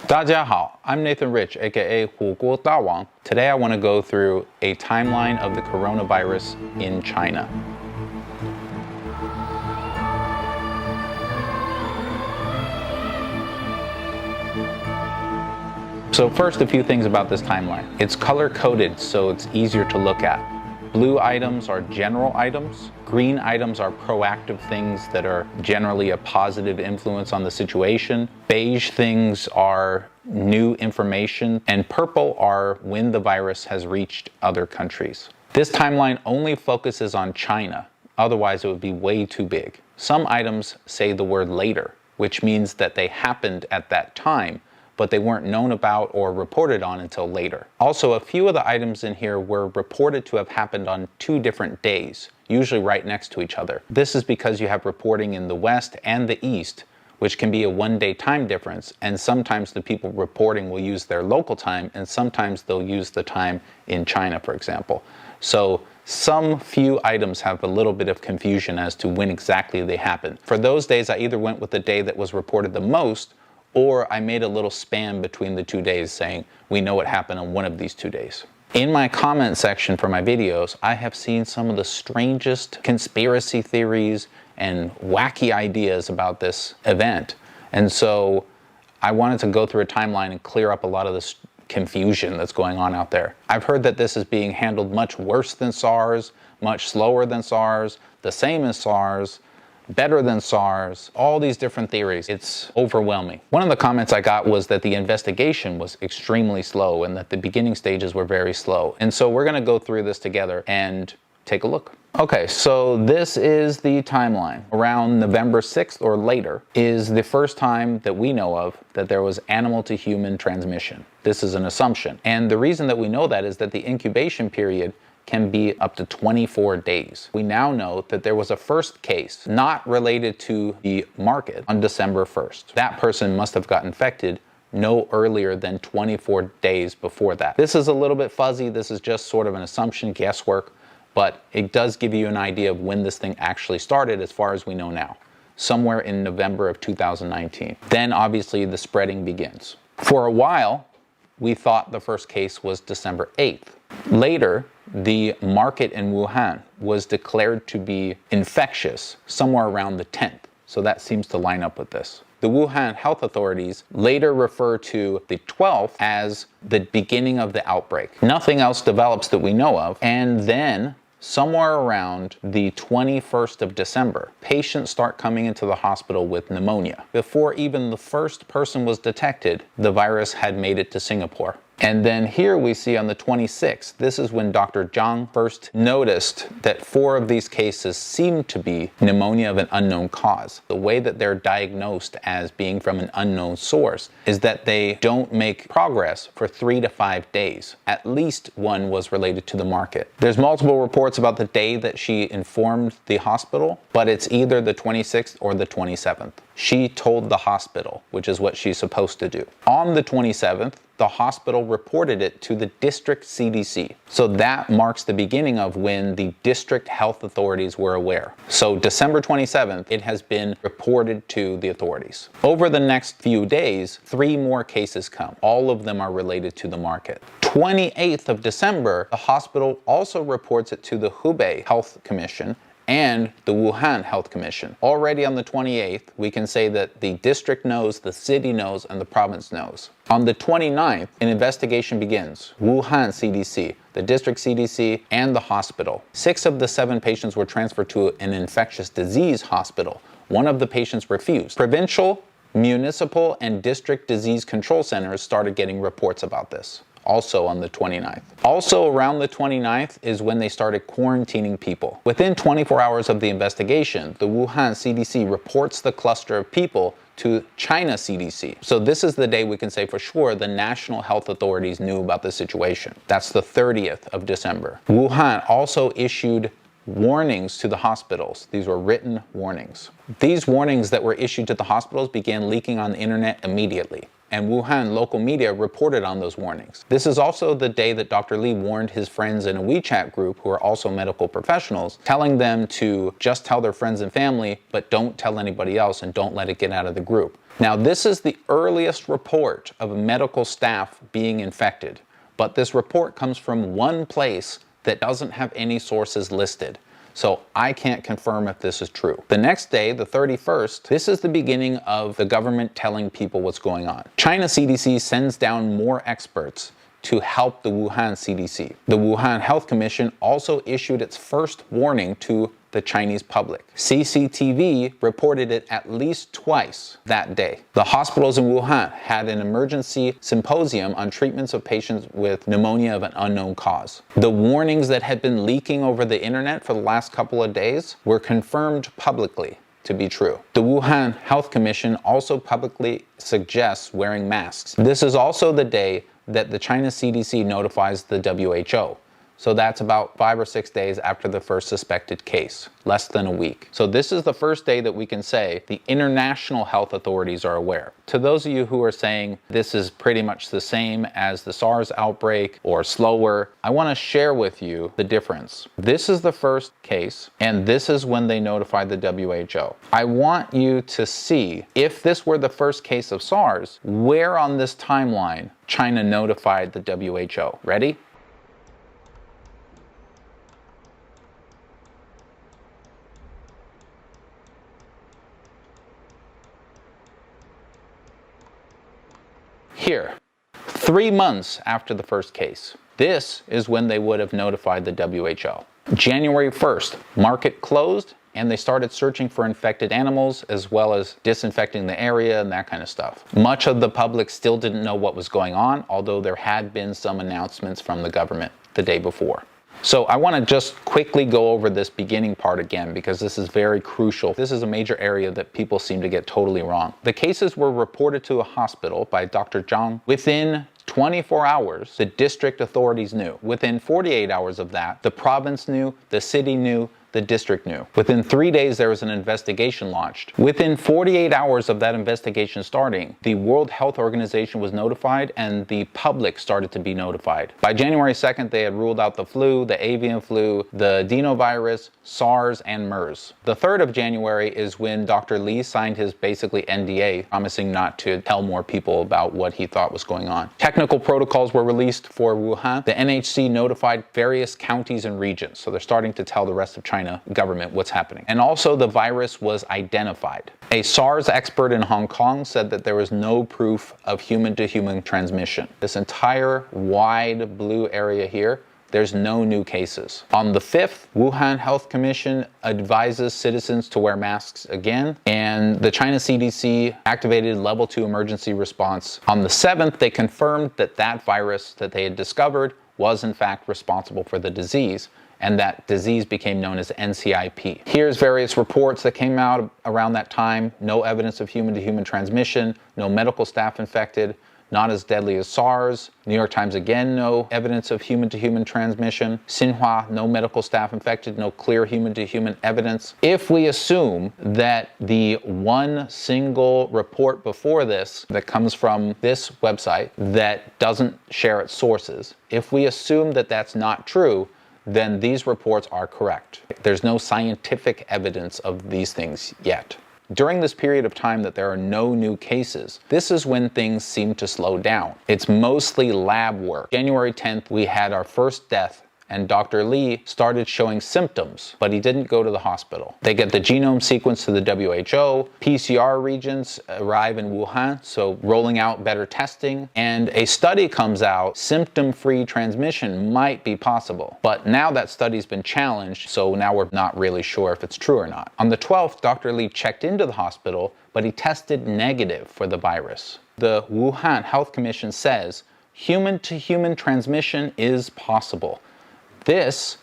大家好, I'm Nathan Rich, aka 火锅大王. Today I want to go through a timeline of the coronavirus in China. So first, a few things about this timeline. It's color-coded, so it's easier to look at. Blue items are general items. Green items are proactive things that are generally a positive influence on the situation. Beige things are new information. And purple are when the virus has reached other countries. This timeline only focuses on China. Otherwise, it would be way too big. Some items say the word later, which means that they happened at that time, but they weren't known about or reported on until later. Also, a few of the items in here were reported to have happened on 2 different days, usually right next to each other. This is because you have reporting in the West and the East, which can be a 1-day time difference, and sometimes the people reporting will use their local time, and sometimes they'll use the time in China, for example. So some few items have a little bit of confusion as to when exactly they happened. For those days, I either went with the day that was reported the most, or I made a little span between the 2 days saying, we know what happened on one of these 2 days. In my comment section for my videos, I have seen some of the strangest conspiracy theories and wacky ideas about this event. And so I wanted to go through a timeline and clear up a lot of this confusion that's going on out there. I've heard that this is being handled much worse than SARS, much slower than SARS, the same as SARS, better than SARS, all these different theories. It's overwhelming. One of the comments I got was that the investigation was extremely slow and that the beginning stages were very slow. And so we're going to go through this together and take a look. Okay, so this is the timeline. Around November 6th or later is the first time that we know of that there was animal to human transmission. This is an assumption. And the reason that we know that is that the incubation period can be up to 24 days. We now know that there was a first case not related to the market on December 1st. That person must have got infected no earlier than 24 days before that. This is a little bit fuzzy. This is just sort of an assumption, guesswork, but it does give you an idea of when this thing actually started as far as we know now, somewhere in November of 2019. Then obviously the spreading begins. For a while, we thought the first case was December 8th. Later, the market in Wuhan was declared to be infectious somewhere around the 10th. So that seems to line up with this. The Wuhan health authorities later refer to the 12th as the beginning of the outbreak. Nothing else develops that we know of. And then somewhere around the 21st of December, patients start coming into the hospital with pneumonia. Before even the first person was detected, the virus had made it to Singapore. And then here we see on the 26th, this is when Dr. Zhang first noticed that 4 of these cases seemed to be pneumonia of an unknown cause. The way that they're diagnosed as being from an unknown source is that they don't make progress for 3 to 5 days. At least one was related to the market. There's multiple reports about the day that she informed the hospital, but it's either the 26th or the 27th. She told the hospital, which is what she's supposed to do. On the 27th, the hospital reported it to the district CDC. So that marks the beginning of when the district health authorities were aware. So December 27th, it has been reported to the authorities. Over the next few days, 3 more cases come. All of them are related to the market. 28th of December, the hospital also reports it to the Hubei Health Commission and the Wuhan Health Commission. Already on the 28th, we can say that the district knows, the city knows, and the province knows. On the 29th, an investigation begins. Wuhan CDC, the district CDC, and the hospital. 6 of the 7 patients were transferred to an infectious disease hospital. 1 of the patients refused. Provincial, municipal, and district disease control centers started getting reports about this. Also on the 29th. Also around the 29th is when they started quarantining people. Within 24 hours of the investigation, the Wuhan CDC reports the cluster of people to China CDC. So this is the day we can say for sure the national health authorities knew about the situation. That's the 30th of December. Wuhan also issued warnings to the hospitals. These were written warnings. These warnings that were issued to the hospitals began leaking on the internet immediately. and Wuhan local media reported on those warnings. This is also the day that Dr. Li warned his friends in a WeChat group who are also medical professionals, telling them to just tell their friends and family, but don't tell anybody else and don't let it get out of the group. Now, this is the earliest report of medical staff being infected, but this report comes from one place that doesn't have any sources listed. So I can't confirm if this is true. The next day, the 31st, this is the beginning of the government telling people what's going on. China CDC sends down more experts to help the Wuhan CDC. The Wuhan Health Commission also issued its first warning to the Chinese public. CCTV reported it at least twice that day. The hospitals in Wuhan had an emergency symposium on treatments of patients with pneumonia of an unknown cause. The warnings that had been leaking over the internet for the last couple of days were confirmed publicly to be true. The Wuhan Health Commission also publicly suggests wearing masks. This is also the day that the China CDC notifies the WHO. So that's about 5 or 6 days after the first suspected case, less than a week. So this is the first day that we can say the international health authorities are aware. To those of you who are saying this is pretty much the same as the SARS outbreak or slower, I want to share with you the difference. This is the first case, and this is when they notified the WHO. I want you to see, if this were the first case of SARS, where on this timeline China notified the WHO. Ready? Here, 3 months after the first case. This is when they would have notified the WHO. January 1st, market closed and they started searching for infected animals as well as disinfecting the area and that kind of stuff. Much of the public still didn't know what was going on, although there had been some announcements from the government the day before. So I want to just quickly go over this beginning part again because this is very crucial. This is a major area that people seem to get totally wrong. The cases were reported to a hospital by Dr. Zhang. Within 24 hours, the district authorities knew. Within 48 hours of that, the province knew, the city knew, the district knew. Within 3 days, there was an investigation launched. Within 48 hours of that investigation starting, the World Health Organization was notified and the public started to be notified. By January 2nd, they had ruled out the flu, the avian flu, the adenovirus, SARS, and MERS. The 3rd of January is when Dr. Li signed his basically NDA, promising not to tell more people about what he thought was going on. Technical protocols were released for Wuhan. The NHC notified various counties and regions, so they're starting to tell the rest of China government what's happening. And also the virus was identified. A SARS expert in Hong Kong said that there was no proof of human-to-human transmission. This entire wide blue area here, there's no new cases. On the 5th, Wuhan Health Commission advises citizens to wear masks again, and the China CDC activated level 2 emergency response. On the 7th, they confirmed that that virus that they had discovered was in fact responsible for the disease, and that disease became known as NCIP. Here's various reports that came out around that time. No evidence of human-to-human transmission, no medical staff infected, not as deadly as SARS. New York Times again, no evidence of human-to-human transmission. Xinhua, no medical staff infected, no clear human-to-human evidence. If we assume that the one single report before this that comes from this website that doesn't share its sources, if we assume that that's not true, then these reports are correct. There's no scientific evidence of these things yet. During this period of time that there are no new cases, this is when things seem to slow down. It's mostly lab work. January 10th, we had our first death, and Dr. Li started showing symptoms, but he didn't go to the hospital. They get the genome sequence to the WHO, PCR regions arrive in Wuhan, so rolling out better testing, and a study comes out, symptom-free transmission might be possible. But now that study's been challenged, so now we're not really sure if it's true or not. On the 12th, Dr. Li checked into the hospital, but he tested negative for the virus. The Wuhan Health Commission says human-to-human transmission is possible. This